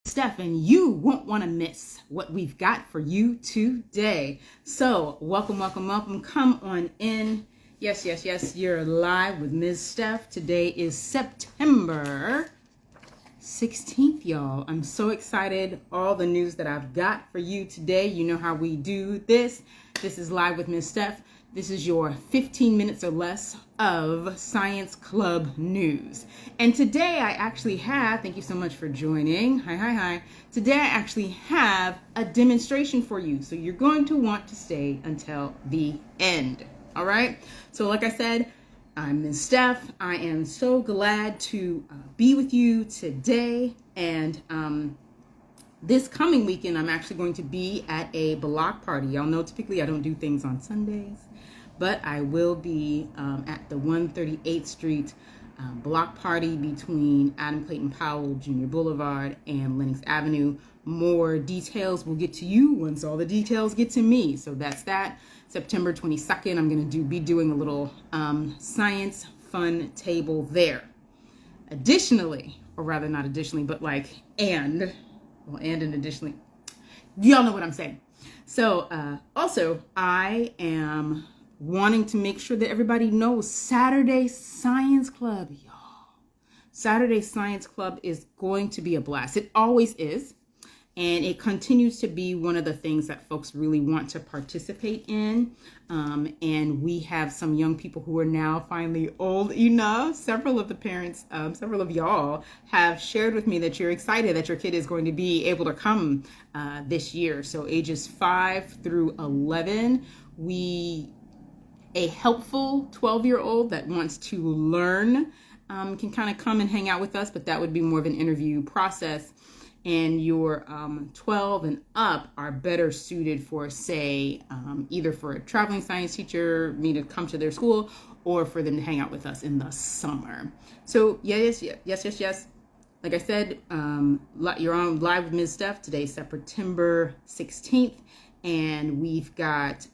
Steph, and you won't want to miss what we've got for you today. So welcome. Come on in. Yes, you're live with Ms. Steph. Today is September 16th, y'all. I'm so excited. All the news that I've got for you today. You know how we do this. This is Live with Ms. Steph. This is your 15 minutes or less of Science Club news. And today I actually have, thank you so much for joining. Hi. Today I actually have a demonstration for you. So you're going to want to stay until the end. All right. So like I said, I'm Ms. Steph. I am so glad to be with you today. And this coming weekend, I'm actually going to be at a block party. Y'all know typically I don't do things on Sundays, but I will be at the 138th Street block party between Adam Clayton Powell Jr. Boulevard and Lenox Avenue. More details will get to you once all the details get to me. So that's that. September 22nd, I'm going to be doing a little science fun table there. Additionally, or rather not additionally, but like and additionally, y'all know what I'm saying. So also, I am wanting to make sure that everybody knows Saturday Science Club, y'all. Saturday Science Club is going to be a blast. It always is. And it continues to be one of the things that folks really want to participate in. And we have some young people who are now finally old enough. Several of the parents, several of y'all have shared with me that you're excited that your kid is going to be able to come this year. So ages 5 through 11, a helpful 12-year-old that wants to learn can kind of come and hang out with us, but that would be more of an interview process. And your 12 and up are better suited for, say, either for a traveling science teacher, me to come to their school, or for them to hang out with us in the summer. So yes. Like I said, you're on Live with Ms. Steph. Today's September 16th, and we've got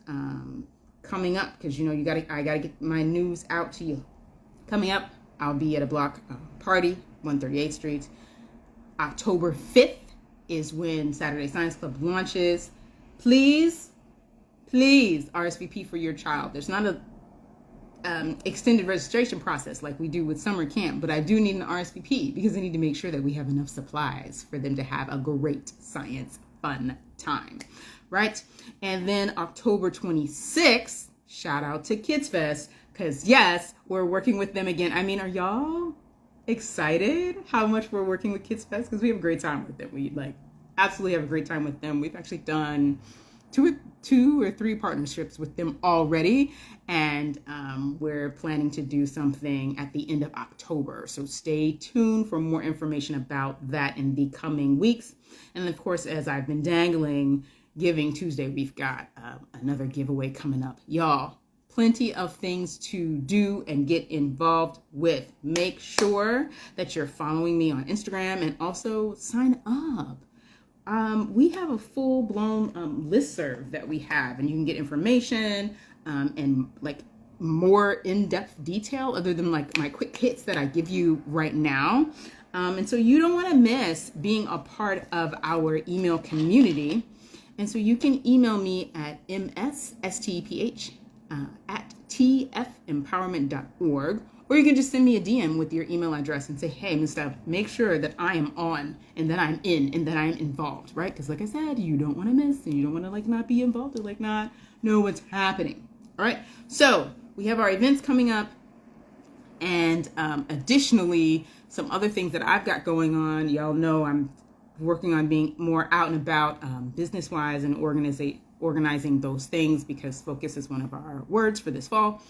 coming up, because I gotta get my news out to you. Coming up, I'll be at a block party, 138th Street. October 5th is when Saturday Science Club launches. Please RSVP for your child. There's not a extended registration process like we do with summer camp, but I do need an RSVP because I need to make sure that we have enough supplies for them to have a great science fun time, right? And then October 26th, shout out to Kids Fest, because yes, we're working with them again. I mean, are y'all excited how much we're working with Kids Fest? Because we have a great time with them. We absolutely have a great time with them. We've actually done two or three partnerships with them already, and we're planning to do something at the end of October. So stay tuned for more information about that in the coming weeks. And of course, as I've been dangling, Giving Tuesday, we've got another giveaway coming up, y'all. Plenty of things to do and get involved with. Make sure that you're following me on Instagram and also sign up. We have a full-blown listserv that we have, and you can get information and like more in-depth detail other than like my quick hits that I give you right now. And so you don't want to miss being a part of our email community. And so you can email me at msstph at tfempowerment.org, or you can just send me a DM with your email address and say, hey, Ms. Steph, make sure that I am on and that I'm in and that I'm involved, right? Because like I said, you don't want to miss and you don't want to not be involved or not know what's happening. All right. So we have our events coming up, and additionally, some other things that I've got going on. Y'all know I'm working on being more out and about business-wise and organizing those things, because focus is one of our words for this fall.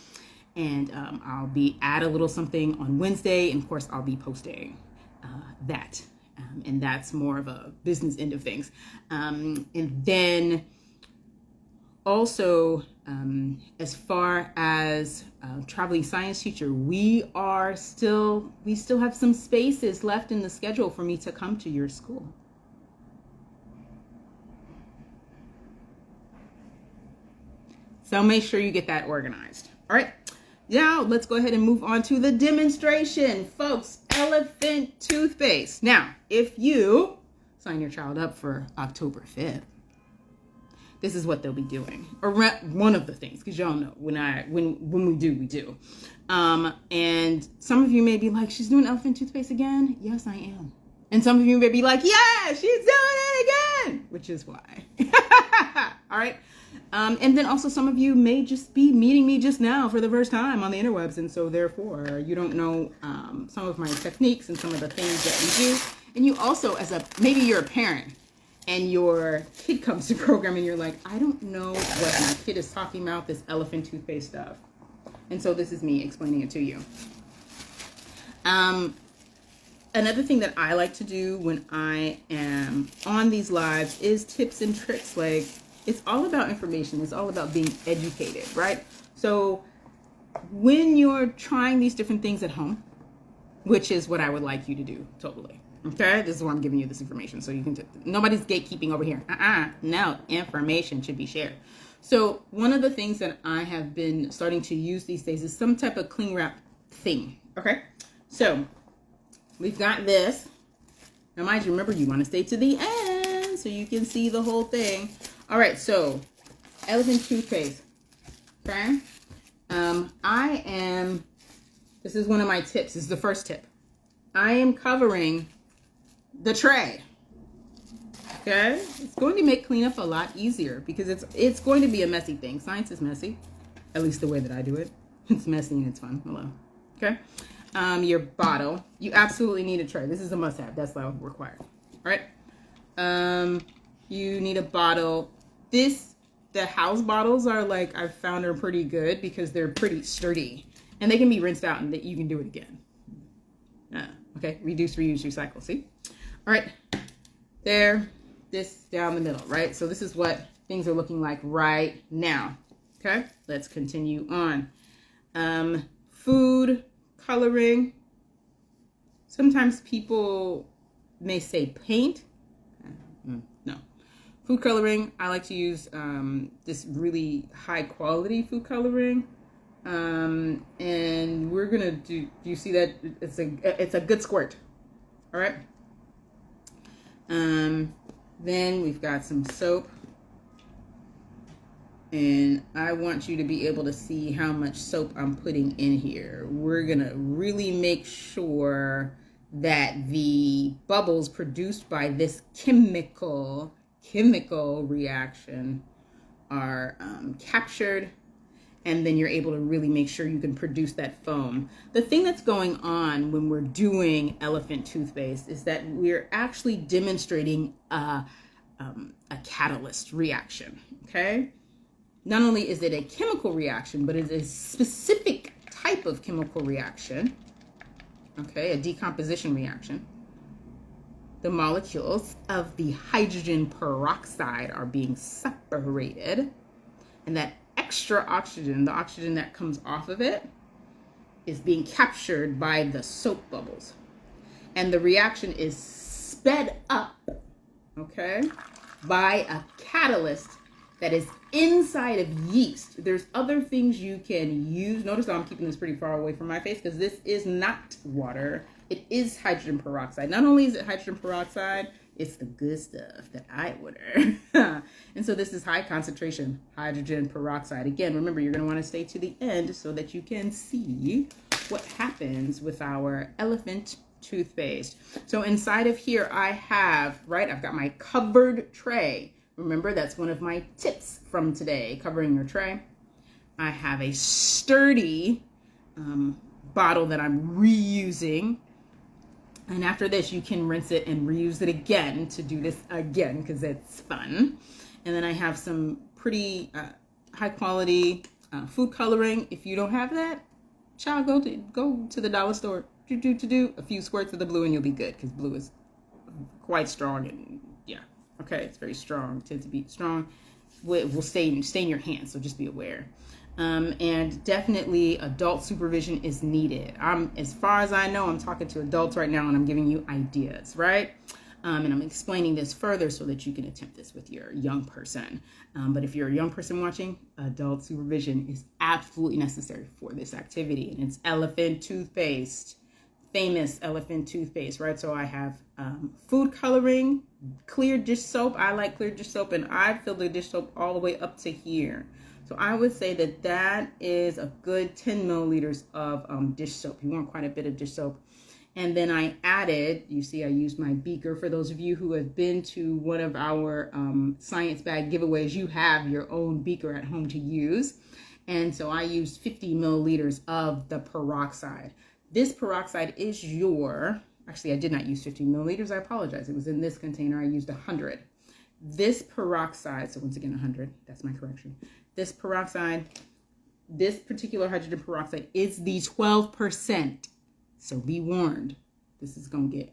And I'll be add a little something on Wednesday, and of course I'll be posting that, and that's more of a business end of things. And then also as far as traveling science teacher, we still have some spaces left in the schedule for me to come to your school. So make sure you get that organized. All right. Now let's go ahead and move on to the demonstration, folks. Elephant Toothpaste. Now, sign your child up for October 5th, this is what they'll be doing. Or one of the things, because y'all know when we do. And some of you may be like, she's doing elephant toothpaste again? Yes, I am. And some of you may be like, yeah, she's doing it again, which is why. All right. And then also some of you may just be meeting me just now for the first time on the interwebs. And so therefore you don't know some of my techniques and some of the things that we do. And you also, maybe you're a parent and your kid comes to program and you're like, I don't know what my kid is talking about, this elephant toothpaste stuff. And so this is me explaining it to you. Another thing that I like to do when I am on these lives is tips and tricks. Like, it's all about information. It's all about being educated, right? So when you're trying these different things at home, which is what I would like you to do, totally. Okay, this is why I'm giving you this information. So you can, nobody's gatekeeping over here. No, information should be shared. So one of the things that I have been starting to use these days is some type of cling wrap thing. Okay, so we've got this. Now, mind you, remember, you want to stay to the end so you can see the whole thing. All right, so elephant toothpaste. Okay, this is one of my tips. This is the first tip. I am covering the tray. Okay, it's going to make cleanup a lot easier because it's going to be a messy thing. Science is messy, at least the way that I do it. It's messy and it's fun. Hello. Okay. Your bottle. You absolutely need a tray. This is a must-have. That's all required. All right. You need a bottle. The house bottles are like, I've found are pretty good because they're pretty sturdy and they can be rinsed out and that you can do it again. Okay. Reduce, reuse, recycle. See? All right. There. This down the middle, right? So this is what things are looking like right now. Okay. Let's continue on. Food coloring. Sometimes people may say paint. No. Food coloring. I like to use this really high quality food coloring. And we're gonna do you see that it's a good squirt. All right. Then we've got some soap. And I want you to be able to see how much soap I'm putting in here. We're going to really make sure that the bubbles produced by this chemical reaction are captured. And then you're able to really make sure you can produce that foam. The thing that's going on when we're doing elephant toothpaste is that we're actually demonstrating a catalyst reaction, okay? Not only is it a chemical reaction, but it is a specific type of chemical reaction, okay, a decomposition reaction. The molecules of the hydrogen peroxide are being separated, and that extra oxygen, the oxygen that comes off of it, is being captured by the soap bubbles. And the reaction is sped up, okay, by a catalyst that is inside of yeast. There's other things you can use. Notice how I'm keeping this pretty far away from my face because this is not water. It is hydrogen peroxide. Not only is it hydrogen peroxide, it's the good stuff that I order. And so this is high concentration hydrogen peroxide. Again, remember, you're going to want to stay to the end so that you can see what happens with our elephant toothpaste. So inside of here, I have, right, I've got my covered tray. Remember, that's one of my tips from today, covering your tray. I have a sturdy bottle that I'm reusing. And after this, you can rinse it and reuse it again to do this again because it's fun. And then I have some pretty high quality food coloring. If you don't have that, child, go to the dollar store, do a few squirts of the blue and you'll be good because blue is quite strong and yeah, okay, it's very strong, tends to be strong. It will stay in your hands, so just be aware. And definitely adult supervision is needed. As far as I know, I'm talking to adults right now and I'm giving you ideas, right? And I'm explaining this further so that you can attempt this with your young person. But if you're a young person watching, adult supervision is absolutely necessary for this activity. And it's elephant toothpaste, famous elephant toothpaste, right? So I have food coloring, clear dish soap. I like clear dish soap, and I fill the dish soap all the way up to here. So I would say that that is a good 10 milliliters of dish soap. You want quite a bit of dish soap. And then I added, you see I used my beaker. For those of you who have been to one of our science bag giveaways, you have your own beaker at home to use. And so I used 50 milliliters of the peroxide. This peroxide is actually I did not use 50 milliliters, I apologize. It was in this container, I used 100. This peroxide, so once again 100, that's my correction. This peroxide, this particular hydrogen peroxide is the 12%. So be warned, this is gonna get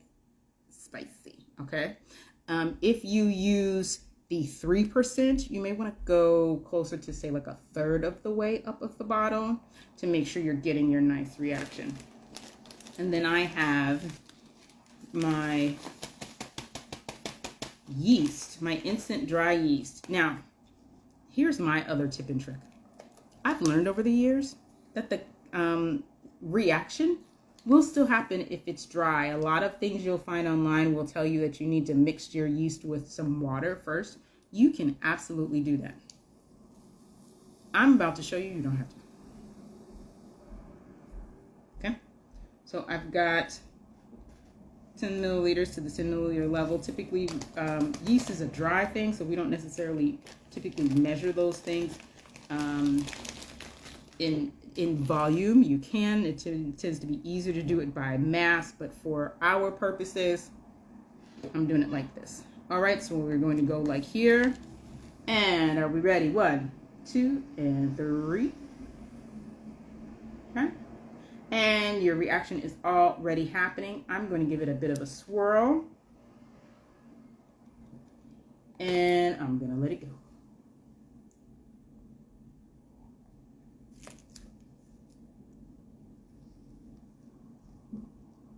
spicy, okay? If you use the 3%, you may want to go closer to say like a third of the way up of the bottle to make sure you're getting your nice reaction. And then I have my yeast, my instant dry yeast. Now, here's my other tip and trick. I've learned over the years that the reaction will still happen if it's dry. A lot of things you'll find online will tell you that you need to mix your yeast with some water first. You can absolutely do that. I'm about to show you, you don't have to. Okay, so I've got 10 milliliters to the 10 milliliter level. Typically, yeast is a dry thing, so we don't necessarily typically measure those things in volume. You can, it tends to be easier to do it by mass, but for our purposes, I'm doing it like this. All right, so we're going to go like here, and are we ready? 1, 2, and 3. Okay, and your reaction is already happening. I'm going to give it a bit of a swirl, and I'm going to let it go.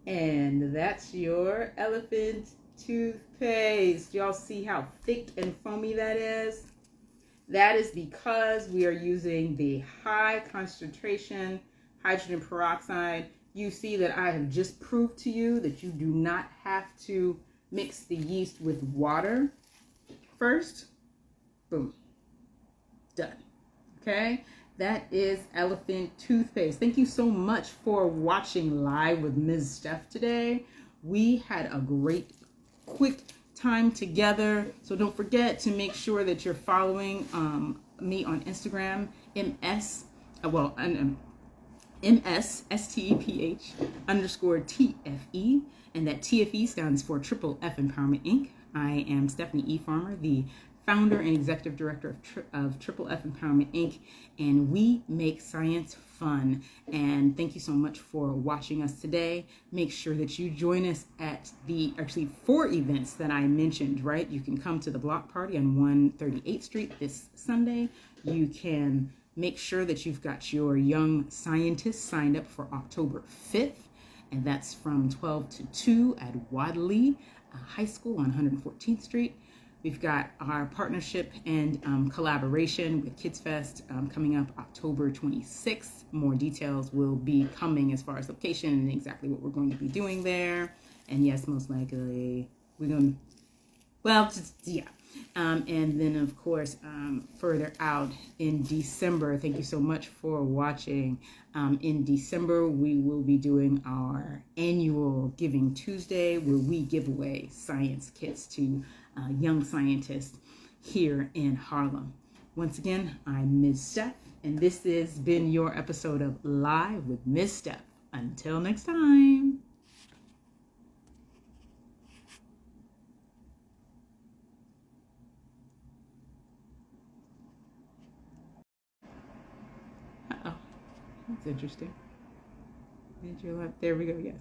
And that's your Elephant Toothpaste. Y'all see how thick and foamy that is? That is because we are using the high concentration hydrogen peroxide. You see that I have just proved to you that you do not have to mix the yeast with water first. Boom. Done. Okay? That is Elephant Toothpaste. Thank you so much for watching Live with Ms. Steph today. We had a great, quick time together. So don't forget to make sure that you're following me on Instagram, MSSTEPH_TFE. And that TFE stands for Triple F Empowerment Inc. I am Stephanie E. Farmer, the founder and executive director of Triple F Empowerment Inc. And we make science fun. And thank you so much for watching us today. Make sure that you join us at the 4 events that I mentioned, right? You can come to the block party on 138th Street this Sunday. You can make sure that you've got your young scientists signed up for October 5th. And that's from 12 to 2 at Wadley High School on 114th Street. We've got our partnership and collaboration with Kids Fest coming up October 26th. More details will be coming as far as location and exactly what we're going to be doing there. And yes, most likely we're going to, well, just, yeah. And then, of course, further out in December, thank you so much for watching. In December, we will be doing our annual Giving Tuesday, where we give away science kits to young scientists here in Harlem. Once again, I'm Ms. Steph, and this has been your episode of Live with Ms. Steph. Until next time. Uh-oh, that's interesting. There we go, yes.